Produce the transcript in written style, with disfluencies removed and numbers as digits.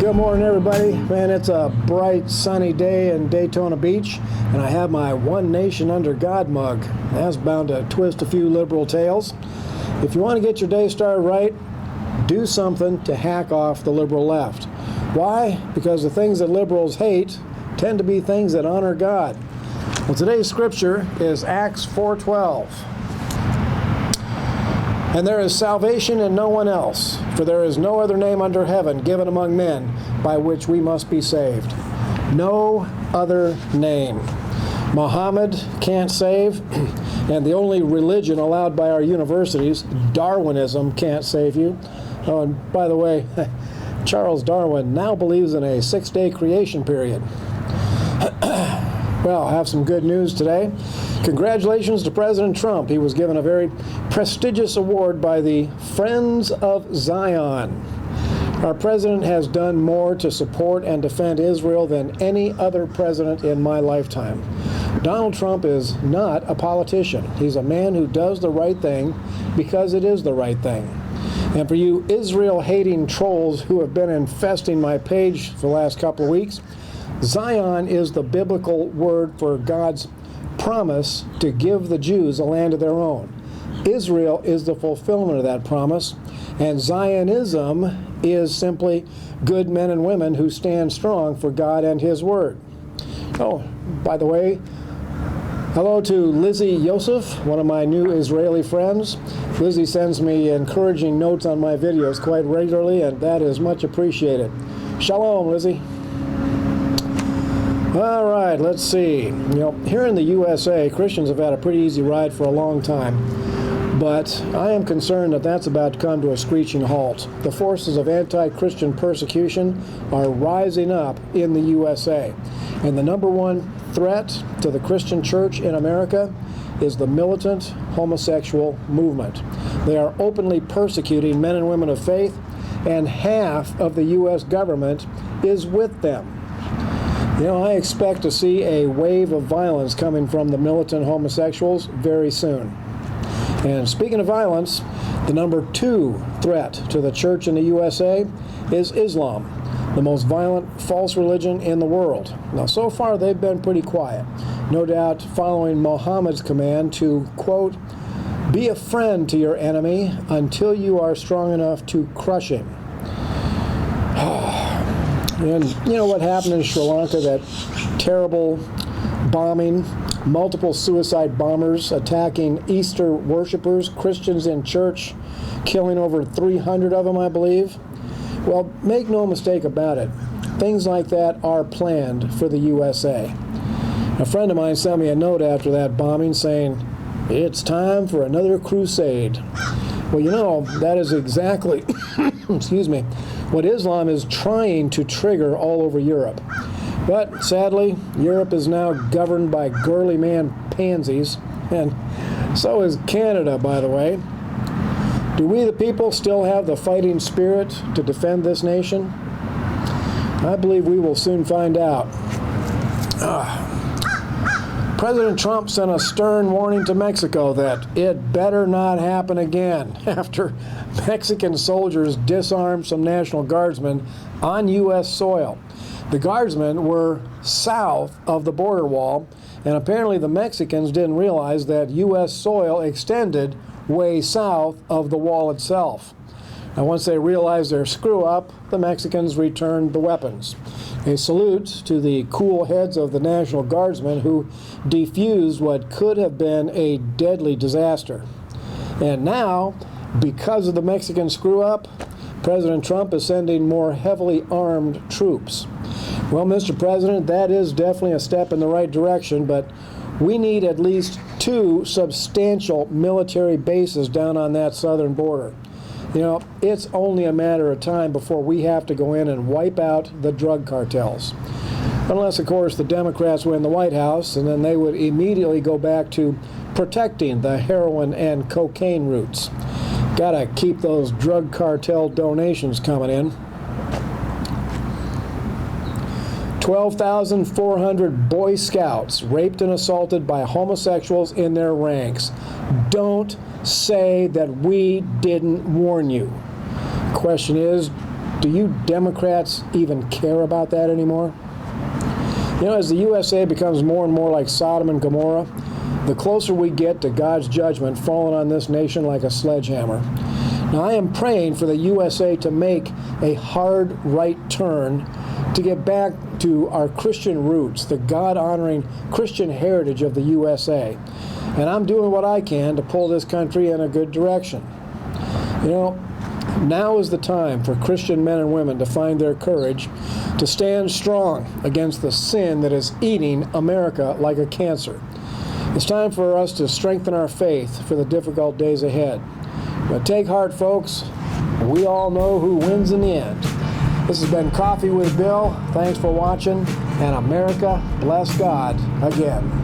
Good morning, everybody. Man, it's a bright, sunny day in Daytona Beach, and I have my One Nation Under God mug. That's bound to twist a few liberal tails. If you want to get your day started right, do something to hack off the liberal left. Why? Because the things that liberals hate tend to be things that honor God. Well, today's scripture is Acts 4:12. And there is salvation in no one else, for there is no other name under heaven given among men by which we must be saved. No other name. Muhammad can't save, and the only religion allowed by our universities, Darwinism, can't save you. Oh, and by the way, Charles Darwin now believes in a 6-day creation period. Well, I have some good news today. Congratulations to President Trump. He was given a very prestigious award by the Friends of Zion. Our president has done more to support and defend Israel than any other president in my lifetime. Donald Trump is not a politician. He's a man who does the right thing because it is the right thing. And for you Israel-hating trolls who have been infesting my page for the last couple of weeks, Zion is the biblical word for God's promise to give the Jews a land of their own. Israel is the fulfillment of that promise, and Zionism is simply good men and women who stand strong for God and His Word. Oh, by the way, hello to Lizzie Yosef, one of my new Israeli friends. Lizzie sends me encouraging notes on my videos quite regularly, and that is much appreciated. Shalom, Lizzie. All right, let's see. Here in the USA, Christians have had a pretty easy ride for a long time, but I am concerned that that's about to come to a screeching halt. The forces of anti-Christian persecution are rising up in the USA, and the number one threat to the Christian church in America is the militant homosexual movement. They are openly persecuting men and women of faith, and half of the U.S. government is with them. I expect to see a wave of violence coming from the militant homosexuals very soon. And speaking of violence, the number 2 threat to the church in the USA is Islam, the most violent false religion in the world. Now, so far they've been pretty quiet, no doubt following Muhammad's command to, quote, be a friend to your enemy until you are strong enough to crush him. And you know what happened in Sri Lanka, that terrible bombing, multiple suicide bombers attacking Easter worshipers, Christians in church, killing over 300 of them, I believe? Well, make no mistake about it, things like that are planned for the USA. A friend of mine sent me a note after that bombing saying, it's time for another crusade. Well, that is exactly, excuse me, what Islam is trying to trigger all over Europe. But sadly, Europe is now governed by girly man pansies, and so is Canada, by the way. Do we the people still have the fighting spirit to defend this nation? I believe we will soon find out. President Trump sent a stern warning to Mexico that it better not happen again after Mexican soldiers disarmed some National Guardsmen on U.S. soil. The Guardsmen were south of the border wall, and apparently the Mexicans didn't realize that U.S. soil extended way south of the wall itself. And once they realized their screw-up, the Mexicans returned the weapons. A salute to the cool heads of the National Guardsmen who defused what could have been a deadly disaster. And now, because of the Mexican screw-up, President Trump is sending more heavily armed troops. Well, Mr. President, that is definitely a step in the right direction, but we need at least 2 substantial military bases down on that southern border. It's only a matter of time before we have to go in and wipe out the drug cartels. Unless, of course, the Democrats win the White House, and then they would immediately go back to protecting the heroin and cocaine routes. Gotta keep those drug cartel donations coming in. 12,400 Boy Scouts raped and assaulted by homosexuals in their ranks. Don't say that we didn't warn you. Question is, Do you Democrats even care about that anymore? You know, as the USA becomes more and more like Sodom and Gomorrah, the closer we get to God's judgment falling on this nation like a sledgehammer. Now, I am praying for the USA to make a hard right turn to get back to our Christian roots, the God-honoring Christian heritage of the USA. And I'm doing what I can to pull this country in a good direction. You know, now is the time for Christian men and women to find their courage to stand strong against the sin that is eating America like a cancer. It's time for us to strengthen our faith for the difficult days ahead. But take heart, folks. We all know who wins in the end. This has been Coffee with Bill. Thanks for watching, and America bless God again.